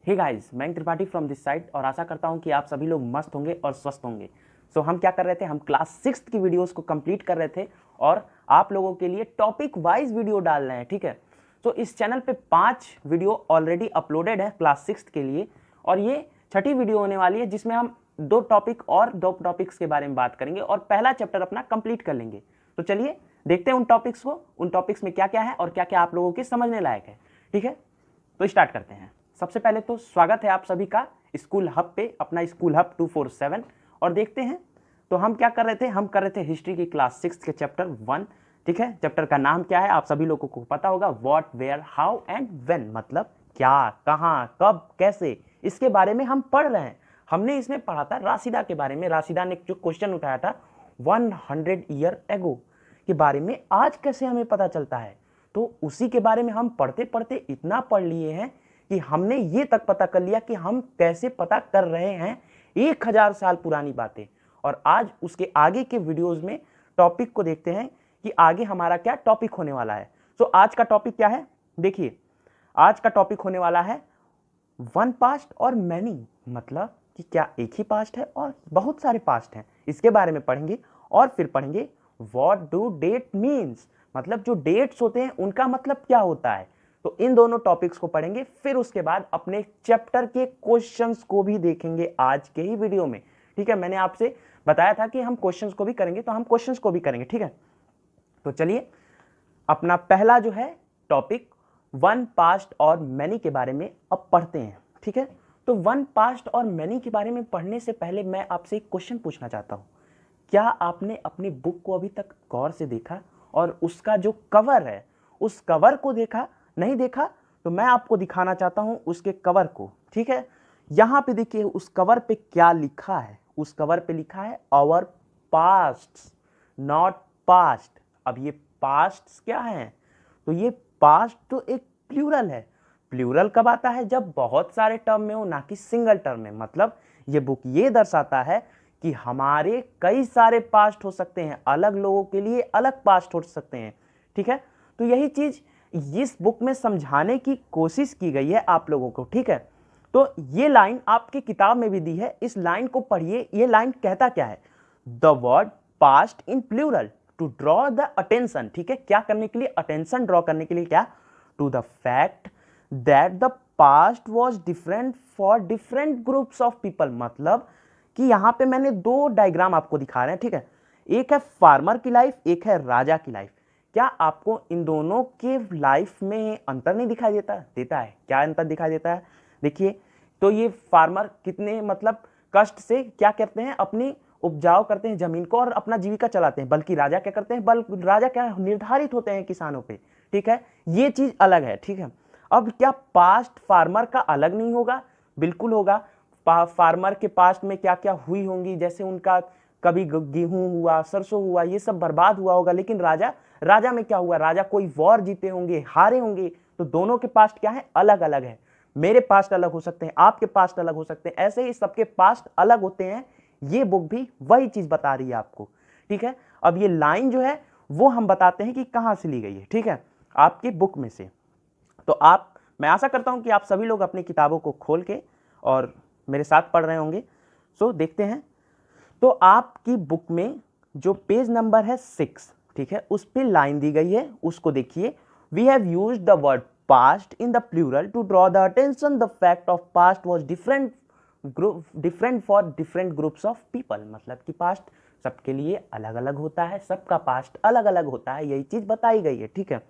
Hey guys, मैं Tripathi from this side और आशा करता हूं कि आप सभी लोग मस्त होंगे और स्वस्थ होंगे। सो हम क्या कर रहे थे, हम क्लास 6 की वीडियोस को कंप्लीट कर रहे थे और आप लोगों के लिए टॉपिक वाइज वीडियो डाल रहे हैं। ठीक है, तो इस चैनल पे 5 वीडियो ऑलरेडी अपलोडेड है क्लास 6 के लिए और ये छठी वीडियो होने वाली है जिसमें हम दो टॉपिक्स के बारे में बात करेंगे और पहला चैप्टर अपना कंप्लीट कर लेंगे। तो चलिए देखते हैं उन टॉपिक्स में क्या क्या है और क्या क्या आप लोगों के समझने लायक है। ठीक है, तो स्टार्ट करते हैं। सबसे पहले तो स्वागत है आप सभी का स्कूल हब पे, अपना स्कूल हब 247। और देखते हैं तो हम क्या कर रहे थे, हम कर रहे थे हिस्ट्री की क्लास 6 के चैप्टर 1। ठीक है, चैप्टर का नाम क्या है आप सभी लोगों को पता होगा, what, where, how and when, मतलब क्या, कहाँ, कब, कैसे, इसके बारे में हम पढ़ रहे हैं। हमने इसमें पढ़ा था राशिदा के बारे में। राशिदा ने जो क्वेश्चन उठाया था 100 ईयर एगो के बारे में, आज कैसे हमें पता चलता है, तो उसी के बारे में हम पढ़ते पढ़ते इतना पढ़ लिए हैं कि हमने ये तक पता कर लिया कि हम कैसे पता कर रहे हैं 1000 साल पुरानी बातें। और आज उसके आगे के वीडियोस में टॉपिक को देखते हैं कि आगे हमारा क्या टॉपिक होने वाला है। तो आज का टॉपिक क्या है, देखिए आज का टॉपिक होने वाला है वन पास्ट और मैनी, मतलब कि क्या एक ही पास्ट है और बहुत सारे पास्ट हैं, इसके बारे में पढ़ेंगे। और फिर पढ़ेंगे व्हाट डू डेट मीन्स, मतलब जो डेट्स होते हैं उनका मतलब क्या होता है। तो इन दोनों टॉपिक्स को पढ़ेंगे, फिर उसके बाद अपने चैप्टर के क्वेश्चंस को भी देखेंगे आज के ही वीडियो में। ठीक है, मैंने आपसे बताया था कि हम क्वेश्चंस को भी करेंगे, तो हम क्वेश्चंस को भी करेंगे। ठीक है, तो चलिए अपना पहला जो है टॉपिक वन पास्ट और मैनी के बारे में अब पढ़ते हैं। ठीक है, तो वन पास्ट और मैनी के बारे में पढ़ने से पहले मैं आपसे एक क्वेश्चन पूछना चाहता हूं। क्या आपने अपनी बुक को अभी तक गौर से देखा और उसका जो कवर है उस कवर को देखा? नहीं देखा तो मैं आपको दिखाना चाहता हूं उसके कवर को। ठीक है, यहां पे देखिए उस कवर पे क्या लिखा है। उस कवर पे लिखा है आवर पास्ट नॉट पास्ट। अब ये पास्ट क्या है, तो ये पास्ट तो एक प्लूरल है। प्लूरल कब आता है, जब बहुत सारे टर्म में हो, ना कि सिंगल टर्म में। मतलब ये बुक ये दर्शाता है कि हमारे कई सारे पास्ट हो सकते हैं, अलग लोगों के लिए अलग पास्ट हो सकते हैं। ठीक है, तो यही चीज इस बुक में समझाने की कोशिश की गई है आप लोगों को। ठीक है, तो ये लाइन आपकी किताब में भी दी है, इस लाइन को पढ़िए। ये लाइन कहता क्या है, the word past in plural to draw the attention. ठीक है, क्या करने के लिए, अटेंशन ड्रॉ करने के लिए, क्या, to the fact that the past was different for different groups of people. मतलब कि यहां पे मैंने दो डायग्राम आपको दिखा रहे हैं। ठीक है, एक है फार्मर की लाइफ, एक है राजा की लाइफ। क्या आपको इन दोनों के लाइफ में अंतर नहीं दिखाई देता? देता है। क्या अंतर दिखाई देता है, देखिए। तो ये फार्मर कितने मतलब कष्ट से क्या करते हैं, अपनी उपजाऊ करते हैं जमीन को और अपना जीविका चलाते हैं, बल्कि राजा क्या करते हैं, राजा क्या निर्धारित होते हैं किसानों पे। ठीक है, ये चीज अलग है। ठीक है, अब क्या पास्ट फार्मर का अलग नहीं होगा? बिल्कुल होगा। फार्मर के पास्ट में क्या क्या हुई होंगी, जैसे उनका कभी गेहूं हुआ, सरसों हुआ, ये सब बर्बाद हुआ होगा। लेकिन राजा में क्या हुआ, राजा कोई वॉर जीते होंगे, हारे होंगे। तो दोनों के पास्ट क्या है, अलग अलग है। मेरे पास्ट अलग हो सकते हैं, आपके पास्ट अलग हो सकते हैं, ऐसे ही सबके पास्ट अलग होते हैं। ये बुक भी वही चीज बता रही है आपको। ठीक है, अब ये लाइन जो है वो हम बताते हैं कि कहां से ली गई है। ठीक है, आपकी बुक में से। तो मैं आशा करता हूं कि आप सभी लोग अपनी किताबों को खोल के और मेरे साथ पढ़ रहे होंगे। सो देखते हैं। तो आपकी बुक में जो पेज नंबर है 6, ठीक है, उस पे लाइन दी गई है, उसको देखिए। We have used the word past in the plural to draw the attention the fact of past was different for different groups of people. मतलब कि पास्ट सबके लिए अलग अलग होता है, सबका पास्ट अलग अलग होता है, यही चीज बताई गई है। ठीक है,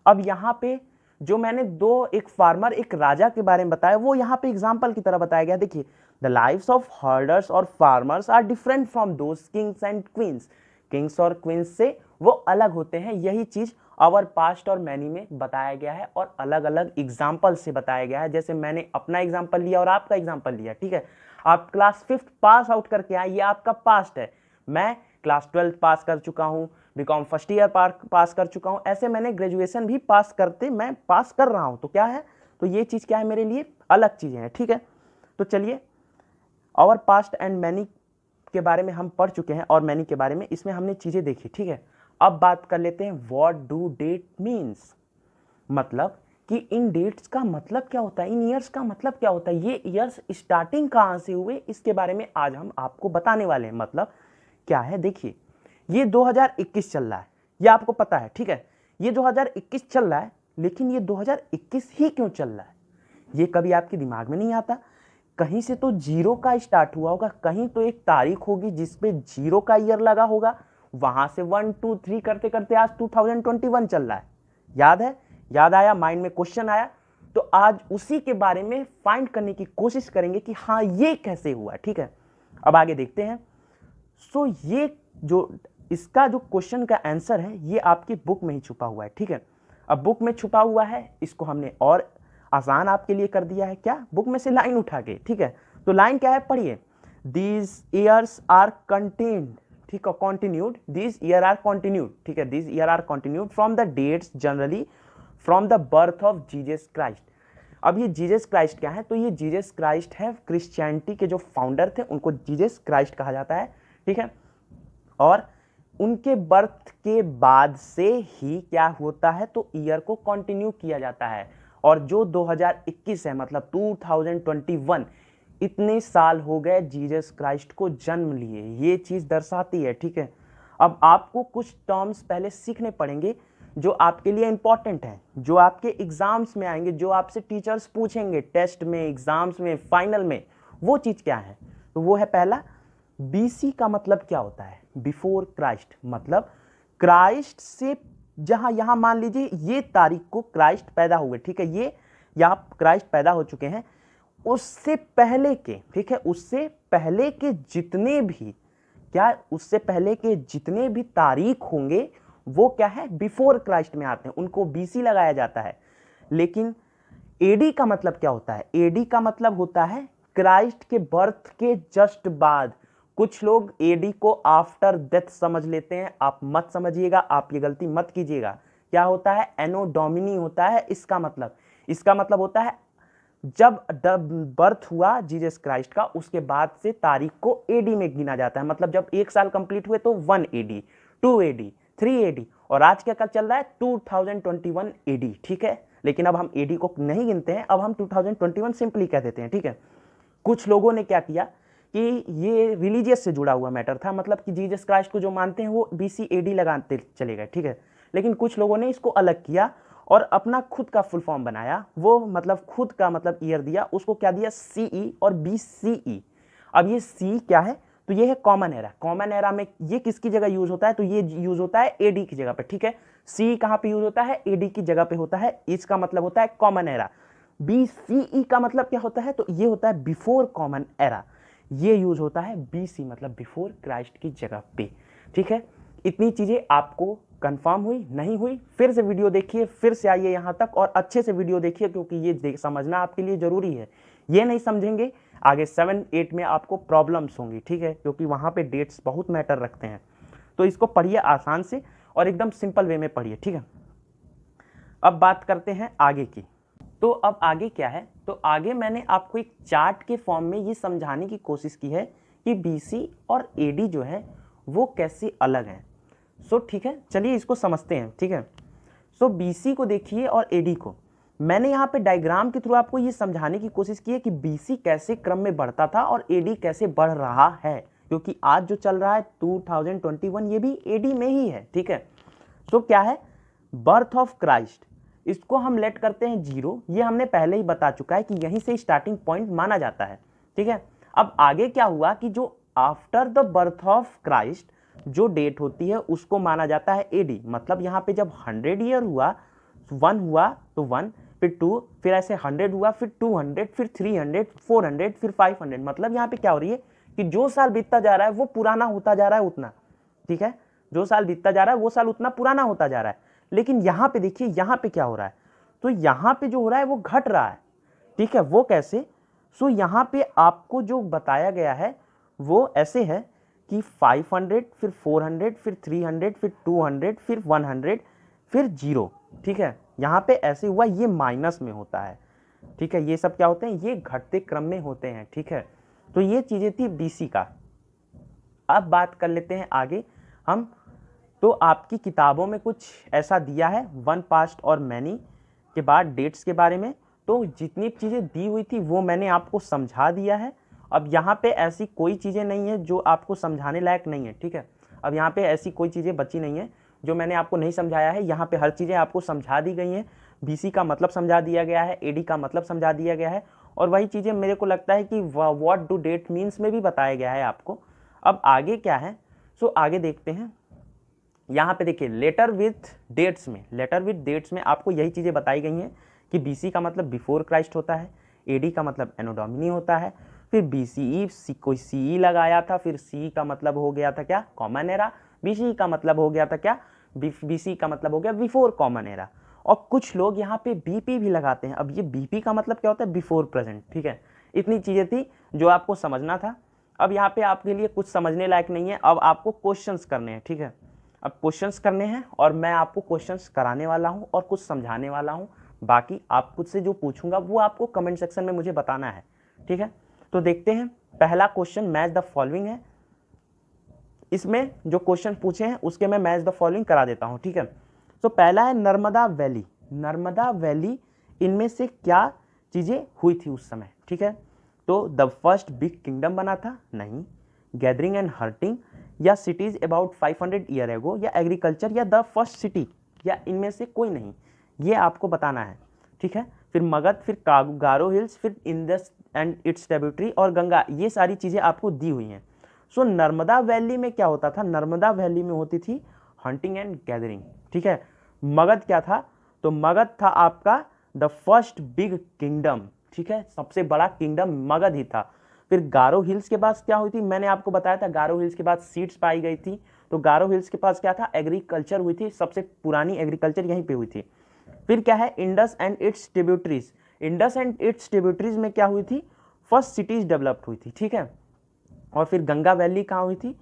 अब यहां पे जो मैंने दो, एक फार्मर एक राजा के बारे में बताया, वो यहाँ पे एग्जाम्पल की तरह बताया गया। देखिए, द लाइव्स ऑफ हर्डर्स और farmers are different from those kings and queens. Kings और क्वींस से वो अलग होते हैं, यही चीज आवर पास्ट और मैनी में बताया गया है और अलग अलग एग्जाम्पल से बताया गया है। जैसे मैंने अपना एग्जाम्पल लिया और आपका एग्जाम्पल लिया। ठीक है, आप क्लास 5 पास आउट करके आए, ये आपका पास्ट है। मैं क्लास 12 पास कर चुका हूँ, बीकॉम फर्स्ट ईयर पास कर चुका हूं, ऐसे मैंने ग्रेजुएशन भी मैं पास कर रहा हूं। तो क्या है, तो ये चीज क्या है, मेरे लिए अलग चीजें हैं। ठीक है, तो चलिए आवर पास्ट एंड मैनी के बारे में हम पढ़ चुके हैं और मैनी के बारे में इसमें हमने चीजें देखी। ठीक है, अब बात कर लेते हैं व्हाट डू डेट मीन्स, मतलब कि इन डेट्स का मतलब क्या होता है, इन ईयर्स का मतलब क्या होता है, ये ईयर्स स्टार्टिंग कहाँ से हुए, इसके बारे में आज हम आपको बताने वाले हैं। मतलब क्या है, देखिए ये 2021 चल रहा है, ये आपको पता है, ठीक है। ये 2021 चल रहा है, लेकिन ये 2021 ही क्यों चल रहा है, ये कभी आपके दिमाग में नहीं आता। कहीं से तो जीरो का स्टार्ट हुआ होगा, कहीं तो एक तारीख होगी जिसपे जीरो का ईयर लगा होगा, वहां से 1 2 3 करते करते आज 2021 चल रहा है। याद है, याद आया, माइंड में क्वेश्चन आया, तो आज उसी के बारे में फाइंड करने की कोशिश करेंगे कि हाँ ये कैसे हुआ। ठीक है, अब आगे देखते हैं। सो ये जो इसका जो क्वेश्चन का आंसर है ये आपकी बुक में ही छुपा हुआ है। ठीक है, अब बुक में छुपा हुआ है, इसको हमने और आसान आपके लिए कर दिया है। क्या, बुक में से लाइन उठा के। ठीक है, तो लाइन क्या है, पढ़िए। दीज ईयर्स आर कंटेन्ड, ठीक है, continued, these year are continued, ठीक है, these year are continued from the dates generally from the birth of Jesus Christ. अब ये जीसस क्राइस्ट क्या है, तो ये जीसस क्राइस्ट है, क्रिश्चियनिटी के जो फाउंडर थे उनको जीसस क्राइस्ट कहा जाता है। ठीक है, और उनके बर्थ के बाद से ही क्या होता है, तो ईयर को कंटिन्यू किया जाता है। और जो 2021 है, मतलब 2021, इतने साल हो गए जीसस क्राइस्ट को जन्म लिए, ये चीज़ दर्शाती है। ठीक है, अब आपको कुछ टर्म्स पहले सीखने पड़ेंगे जो आपके लिए इंपॉर्टेंट हैं, जो आपके एग्जाम्स में आएंगे, जो आपसे टीचर्स पूछेंगे टेस्ट में, एग्जाम्स में, फाइनल में। वो चीज़ क्या है, तो वो है पहला, बीसी का मतलब क्या होता है, बिफोर क्राइस्ट। मतलब क्राइस्ट से जहां यहां मान लीजिए ये तारीख को क्राइस्ट पैदा हुए, ठीक है, ये यहां क्राइस्ट पैदा हो चुके हैं, उससे पहले के, ठीक है, उससे पहले के जितने भी, क्या, उससे पहले के जितने भी तारीख होंगे वो क्या है, बिफोर क्राइस्ट में आते हैं, उनको बीसी लगाया जाता है। लेकिन एडी का मतलब क्या होता है, एडी का मतलब होता है क्राइस्ट के बर्थ के जस्ट बाद। कुछ लोग एडी को आफ्टर डेथ समझ लेते हैं, आप मत समझिएगा, आप ये गलती मत कीजिएगा। क्या होता है, एनो डोमिनी होता है इसका मतलब होता है जब बर्थ हुआ जीसस क्राइस्ट का, उसके बाद से तारीख को एडी में गिना जाता है। मतलब जब 1 साल कंप्लीट हुए तो 1 एडी, 2 एडी, 3 एडी, और आज क्या कल चल रहा है 2021 एडी। ठीक है, लेकिन अब हम एडी को नहीं गिनते हैं, अब हम 2021 सिंपली कह देते हैं। ठीक है, कुछ लोगों ने क्या किया कि ये रिलीजियस से जुड़ा हुआ मैटर था, मतलब कि जीसस क्राइस्ट को जो मानते हैं वो बीसी एडी लगाते चले गए। ठीक है, लेकिन कुछ लोगों ने इसको अलग किया और अपना खुद का फुल फॉर्म बनाया, वो मतलब खुद का मतलब ईयर दिया, उसको क्या दिया, सीई और बीसीई। अब ये सी क्या है, तो ये है कॉमन एरा। कॉमन एरा में ये किसकी जगह यूज होता है, तो ये यूज होता है एडी की जगह पे। ठीक है, सी कहां पे यूज होता है, एडी की जगह पे होता है, इसका मतलब होता है कॉमन एरा। बीसीई का मतलब क्या होता है, तो ये होता है बिफोर कॉमन एरा, ये यूज होता है बीसी मतलब बिफोर क्राइस्ट की जगह पे। ठीक है, इतनी चीजें आपको कंफर्म हुई, नहीं हुई, फिर से वीडियो देखिए, फिर से आइए यहाँ तक और अच्छे से वीडियो देखिए, क्योंकि ये समझना आपके लिए जरूरी है। ये नहीं समझेंगे आगे 7 8 में आपको प्रॉब्लम्स होंगी। ठीक है, क्योंकि वहाँ पे डेट्स बहुत मैटर रखते हैं। तो इसको पढ़िए आसान से और एकदम सिंपल वे में पढ़िए। ठीक है, अब बात करते हैं आगे की। तो अब आगे क्या है, तो आगे मैंने आपको एक चार्ट के फॉर्म में ये समझाने की कोशिश की है कि बीसी और एडी जो है वो कैसे अलग हैं। सो ठीक है, चलिए इसको समझते हैं। ठीक है, सो बीसी को देखिए और एडी को, मैंने यहाँ पे डायग्राम के थ्रू आपको ये समझाने की कोशिश की है कि बीसी कैसे क्रम में बढ़ता था और एडी कैसे बढ़ रहा है, क्योंकि आज जो चल रहा है 2021 ये भी एडी में ही है। ठीक है, सो क्या है, बर्थ ऑफ क्राइस्ट, इसको हम लेट करते हैं 0, ये हमने पहले ही बता चुका है कि यहीं से स्टार्टिंग पॉइंट माना जाता है। ठीक है, अब आगे क्या हुआ कि जो after the birth of Christ जो डेट होती है उसको माना जाता है एडी। मतलब यहाँ पे जब 100 ईयर हुआ, 1 हुआ तो 1, फिर 2, फिर ऐसे 100 हुआ, फिर 200, फिर 300, 400, फिर 500। मतलब यहाँ पे क्या हो रही है कि जो साल बीतता जा रहा है वो पुराना होता जा रहा है उतना। ठीक है, जो साल बीतता जा रहा है वो साल उतना पुराना होता जा रहा है। लेकिन यहाँ पे देखिए, यहाँ पे क्या हो रहा है, तो यहाँ पे जो हो रहा है वो घट रहा है। ठीक है, वो कैसे, सो यहाँ पे आपको जो बताया गया है वो ऐसे है कि 500, फिर 400, फिर 300, फिर 200, फिर 100, फिर 0। ठीक है, यहाँ पे ऐसे हुआ, ये माइनस में होता है। ठीक है, ये सब क्या होते हैं, ये घटते क्रम में होते हैं। ठीक है, तो ये चीजें थी बीसी का। अब बात कर लेते हैं आगे हम, तो आपकी किताबों में कुछ ऐसा दिया है, वन पास्ट और मैनी। के बाद डेट्स के बारे में। तो जितनी चीज़ें दी हुई थी वो मैंने आपको समझा दिया है। अब यहाँ पे ऐसी कोई चीज़ें नहीं है जो आपको समझाने लायक नहीं है, ठीक है। अब यहाँ पे ऐसी कोई चीज़ें बची नहीं है जो मैंने आपको नहीं समझाया है। यहाँ पे हर चीज़ें आपको समझा दी गई हैं। बीसी का मतलब समझा दिया गया है, एडी का मतलब समझा दिया गया है, और वही चीज़ें मेरे को लगता है कि व्हाट डू डेट मीन्स में भी बताया गया है आपको। अब आगे क्या है, सो आगे देखते हैं। यहाँ पे देखिए लेटर विथ डेट्स में आपको यही चीज़ें बताई गई हैं कि बीसी का मतलब बिफोर क्राइस्ट होता है, एडी का मतलब एनो डोमिनी होता है, फिर बीसीई कोई सीई लगाया था, फिर सी का मतलब हो गया था क्या, कॉमन एरा, बीसी का मतलब हो गया था क्या, बीसी का मतलब हो गया बिफोर कॉमन एरा। और कुछ लोग यहाँ पे बीपी भी लगाते हैं। अब ये बीपी का मतलब क्या होता है, बिफोर प्रेजेंट, ठीक है। इतनी चीज़ें थी जो आपको समझना था। अब यहाँ पे आपके लिए कुछ समझने लायक नहीं है, अब आपको क्वेश्चंस करने हैं, ठीक है। अब क्वेश्चंस करने हैं और मैं आपको क्वेश्चंस कराने वाला हूँ और कुछ समझाने वाला हूँ। बाकी आप खुद से जो पूछूंगा वो आपको कमेंट सेक्शन में मुझे बताना है, ठीक है। तो देखते हैं, पहला क्वेश्चन मैच द फॉलोइंग है। इसमें जो क्वेश्चन पूछे हैं उसके मैं मैच द फॉलोइंग करा देता हूँ, ठीक है। तो पहला है नर्मदा वैली, इनमें से क्या चीज़ें हुई थी उस समय, ठीक है। तो द फर्स्ट बिग किंगडम बना था, नहीं। गैदरिंग एंड हर्टिंग, या सिटीज अबाउट 500 ईयर एगो, या एग्रीकल्चर, या द फर्स्ट सिटी, या इनमें से कोई नहीं, ये आपको बताना है, ठीक है। फिर मगध, फिर गारो हिल्स, फिर इंडस एंड इट्स ट्रिब्यूटरी और गंगा, ये सारी चीज़ें आपको दी हुई हैं। सो नर्मदा वैली में क्या होता था, नर्मदा वैली में होती थी हंटिंग एंड गैदरिंग, ठीक है। मगध क्या था, तो मगध था आपका द फर्स्ट बिग किंगडम, ठीक है, सबसे बड़ा किंगडम मगध ही था। फिर गारो हिल्स के पास क्या हुई थी, मैंने आपको बताया था गारो हिल्स के पास सीड्स पाई गई थी। तो गारो हिल्स के पास क्या था, एग्रीकल्चर हुई थी, सबसे पुरानी एग्रीकल्चर यहीं पे हुई थी। फिर क्या है, Indus and it's tributaries, Indus and it's tributaries में क्या हुई थी, फर्स्ट सिटीज डेवलप्ड हुई थी, ठीक है। और फिर गंगा वैली कहाँ हुई थी,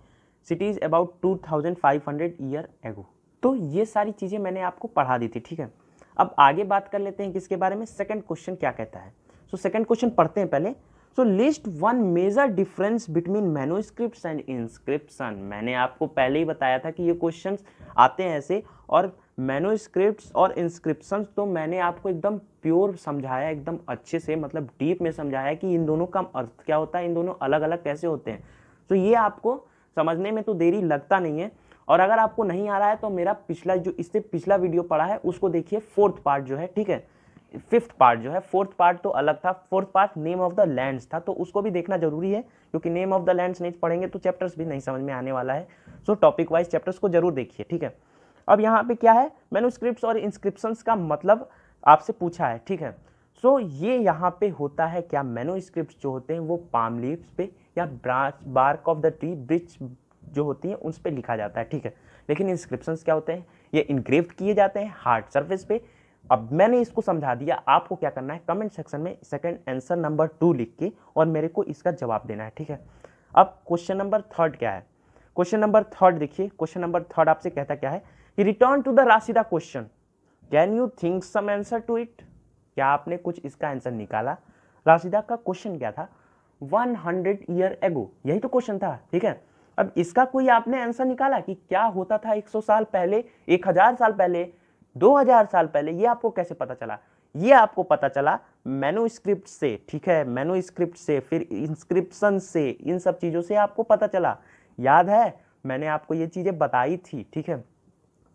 सिटीज अबाउट 2500 ईयर एगो। तो ये सारी चीज़ें मैंने आपको पढ़ा दी थी, ठीक है। अब आगे बात कर लेते हैं किसके बारे में, सेकंड क्वेश्चन क्या कहता है। सो सेकंड क्वेश्चन पढ़ते हैं पहले। So list one major difference between manuscripts and inscription. मैंने आपको पहले ही बताया था कि ये क्वेश्चंस आते हैं ऐसे, और मैन्युस्क्रिप्ट्स और इंस्क्रिप्शंस तो मैंने आपको एकदम प्योर समझाया, एकदम अच्छे से, मतलब डीप में समझाया कि इन दोनों का अर्थ क्या होता है, इन दोनों अलग अलग कैसे होते हैं। तो ये आपको समझने में तो देरी लगता नहीं है। और अगर आपको नहीं आ रहा है तो मेरा पिछला जो इससे पिछला वीडियो पड़ा है उसको देखिए, फोर्थ पार्ट जो है, ठीक है, फिफ्थ पार्ट जो है, फोर्थ पार्ट तो अलग था, fourth part name of the lands था, तो उसको भी देखना जरूरी है, क्योंकि नेम ऑफ द लैंड्स नहीं पढ़ेंगे तो चैप्टर्स भी नहीं समझ में आने वाला है। सो टॉपिक वाइज चैप्टर्स को जरूर देखिए, ठीक है। अब यहाँ पे क्या है, मैन्युस्क्रिप्ट्स और इंस्क्रिप्शंस का मतलब आपसे पूछा है, ठीक है। सो ये यहाँ पे होता है क्या, मैन्युस्क्रिप्ट्स जो होते हैं वो पाम लीव्स पे या bark of the tree birch जो होती है उस पर लिखा जाता है, ठीक है। लेकिन इंस्क्रिप्शंस क्या होते हैं, ये इनग्रेव्ड किए जाते हैं हार्ड सरफेस पे। अब मैंने इसको समझा दिया, आपको क्या करना है, कमेंट सेक्शन में सेकंड आंसर नंबर 2 लिख के और मेरे को इसका जवाब देना है, ठीक है। अब क्वेश्चन नंबर 3 क्या है, क्वेश्चन नंबर 3 देखिए, क्वेश्चन नंबर 3 आपसे कहता क्या है, return to the Rasheeda question, can you think some answer to it. क्या आपने कुछ इसका आंसर निकाला। राशिदा का क्वेश्चन क्या था, 100 ईयर एगो, यही तो क्वेश्चन था, ठीक है। अब इसका कोई आपने आंसर निकाला कि क्या होता था 100 साल पहले, 1000 साल पहले, 2000 साल पहले, ये आपको कैसे पता चला। ये आपको पता चला मैन्युस्क्रिप्ट से, ठीक है, मैन्युस्क्रिप्ट से, फिर इंस्क्रिप्शन से, इन सब चीज़ों से आपको पता चला। याद है मैंने आपको ये चीज़ें बताई थी, ठीक है।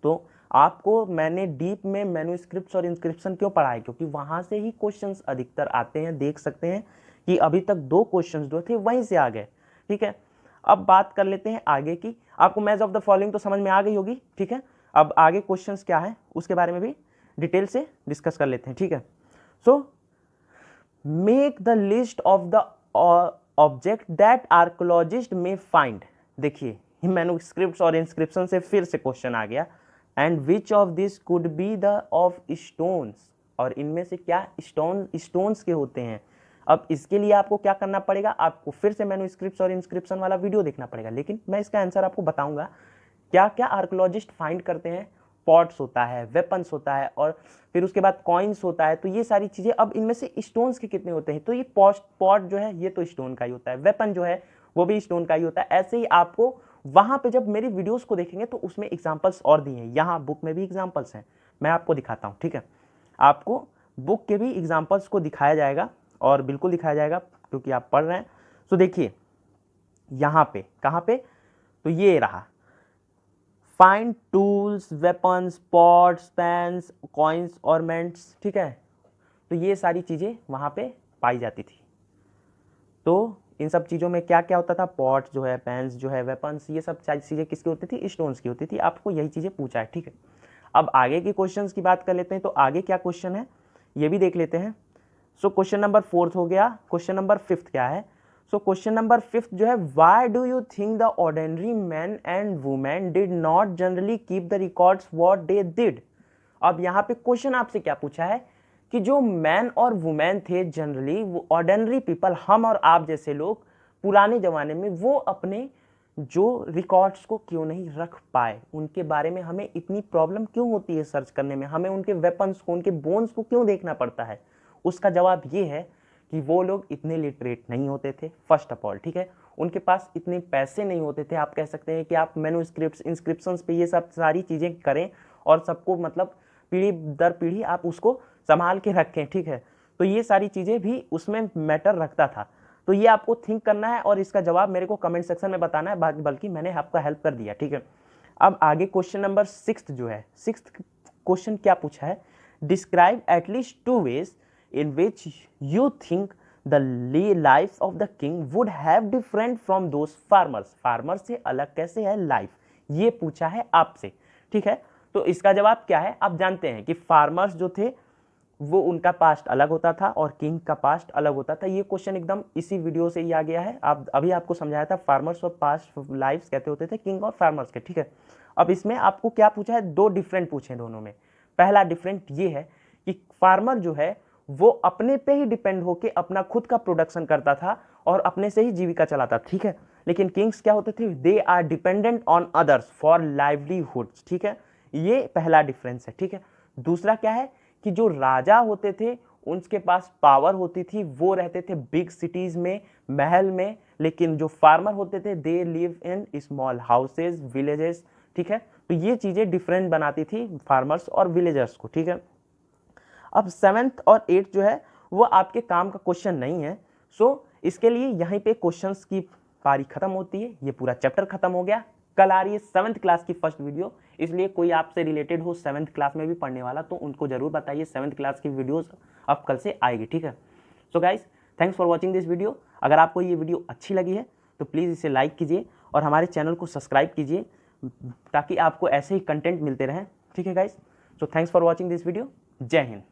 तो आपको मैंने डीप में मैन्युस्क्रिप्ट्स और इंस्क्रिप्शन क्यों पढ़ाए, क्योंकि वहाँ से ही क्वेश्चंस अधिकतर आते हैं। देख सकते हैं कि अभी तक 2 क्वेश्चंस जो थे वहीं से आ गए, ठीक है। अब बात कर लेते हैं आगे की। आपको मैच ऑफ द फॉलोइंग तो समझ में आ गई होगी, ठीक है। अब आगे क्वेश्चंस क्या है उसके बारे में भी डिटेल से डिस्कस कर लेते हैं, ठीक है। So make the list of the object that archaeologist में फाइंड। देखिए मैन्युस्क्रिप्ट्स और इंस्क्रिप्शन से फिर से क्वेश्चन आ गया, and which of this could be the of stones, और इनमें से क्या स्टोन्स के होते हैं। अब इसके लिए आपको क्या करना पड़ेगा, आपको फिर से मैन्युस्क्रिप्ट्स और इंस्क्रिप्शन वाला वीडियो देखना पड़ेगा, लेकिन मैं इसका आंसर आपको बताऊंगा। क्या क्या आर्कियोलॉजिस्ट फाइंड करते हैं, पॉट्स होता है, वेपन्स होता है, और फिर उसके बाद कॉइन्स होता है, तो ये सारी चीज़ें। अब इनमें से स्टोन्स के कितने होते हैं, तो ये पॉट जो है ये तो स्टोन का ही होता है, वेपन जो है वो भी स्टोन का ही होता है। ऐसे ही आपको वहाँ पे जब मेरी वीडियोस को देखेंगे तो उसमें एग्जाम्पल्स और दिए हैं, यहाँ बुक में भी एग्जाम्पल्स हैं, मैं आपको दिखाता हूँ, ठीक है। आपको बुक के भी एग्जाम्पल्स को दिखाया जाएगा और बिल्कुल दिखाया जाएगा क्योंकि आप पढ़ रहे हैं। तो देखिए यहाँ पे कहाँ पे, तो ये रहा find tools, weapons, pots, pans, coins, ornaments, ठीक है। तो ये सारी चीज़ें वहाँ पे पाई जाती थी। तो इन सब चीज़ों में क्या क्या होता था, पॉट्स जो है, पैन्स जो है, वेपन्स, ये सब चीज़ें किसकी होती थी, स्टोन्स की होती थी। आपको यही चीज़ें पूछा है, ठीक है। अब आगे के क्वेश्चंस की बात कर लेते हैं। तो आगे क्या क्वेश्चन है ये भी देख लेते हैं। सो क्वेश्चन नंबर 4 हो गया। क्वेश्चन नंबर 5 क्या है, सो क्वेश्चन नंबर 5 जो है, why do you think the ordinary man and women did not generally keep the records what they did. अब यहाँ पे क्वेश्चन आपसे क्या पूछा है कि जो मैन और वुमेन थे जनरली, वो ऑर्डिनरी पीपल, हम और आप जैसे लोग पुराने ज़माने में, वो अपने जो रिकॉर्ड्स को क्यों नहीं रख पाए, उनके बारे में हमें इतनी प्रॉब्लम क्यों होती है सर्च करने में, हमें उनके वेपन्स को, उनके बोन्स को क्यों देखना पड़ता है। उसका जवाब ये है कि वो लोग इतने लिटरेट नहीं होते थे, फर्स्ट ऑफ ऑल, ठीक है। उनके पास इतने पैसे नहीं होते थे। आप कह सकते हैं कि आप मैन्युस्क्रिप्ट्स, इंस्क्रिप्शंस पे ये सब सारी चीज़ें करें और सबको मतलब पीढ़ी दर पीढ़ी आप उसको संभाल के रखें, ठीक है। तो ये सारी चीज़ें भी उसमें मैटर रखता था। तो ये आपको थिंक करना है और इसका जवाब मेरे को कमेंट सेक्शन में बताना है, बल्कि मैंने आपका हेल्प कर दिया, ठीक है। अब आगे क्वेश्चन नंबर 6 जो है, 6th क्वेश्चन क्या पूछा है, describe at least 2 ways in which you think the life of the king would have different from those farmers। Farmer से अलग कैसे है लाइफ, ये पूछा है आपसे, ठीक है। तो इसका जवाब क्या है, आप जानते हैं कि फार्मर्स जो थे वो उनका पास्ट अलग होता था और किंग का पास्ट अलग होता था। ये क्वेश्चन एकदम इसी वीडियो से ही आ गया है। आप अभी आपको समझाया था फार्मर्स और पास्ट लाइफ्स कहते होते थे किंग और फार्मर्स के, ठीक है। अब इसमें आपको क्या पूछा है, 2 डिफरेंट पूछे दोनों में। पहला डिफरेंट ये है कि फार्मर जो है वो अपने पे ही डिपेंड होके अपना खुद का प्रोडक्शन करता था और अपने से ही जीविका चलाता, ठीक है। लेकिन किंग्स क्या होते थे, they are dependent on others for livelihoods, ठीक है। ये पहला डिफरेंस है, ठीक है। दूसरा क्या है कि जो राजा होते थे उनके पास पावर होती थी, वो रहते थे बिग सिटीज में, महल में, लेकिन जो फार्मर होते थे they live in small houses, villages, ठीक है। तो ये चीजें डिफरेंट बनाती थी फार्मर्स और विलेजर्स को, ठीक है। अब 7th और 8th जो है वो आपके काम का क्वेश्चन नहीं है। सो इसके लिए यहीं पे क्वेश्चंस की पारी खत्म होती है, ये पूरा चैप्टर खत्म हो गया। कल आ रही है 7th क्लास की फर्स्ट वीडियो, इसलिए कोई आपसे रिलेटेड हो 7th क्लास में भी पढ़ने वाला तो उनको जरूर बताइए, 7th क्लास की वीडियोस अब कल से आएगी, ठीक है। So guys, thanks for watching this video. अगर आपको ये वीडियो अच्छी लगी है तो प्लीज़ इसे लाइक कीजिए और हमारे चैनल को सब्सक्राइब कीजिए ताकि आपको ऐसे ही कंटेंट मिलते रहें, ठीक है guys. So thanks for watching this video. जय हिंद।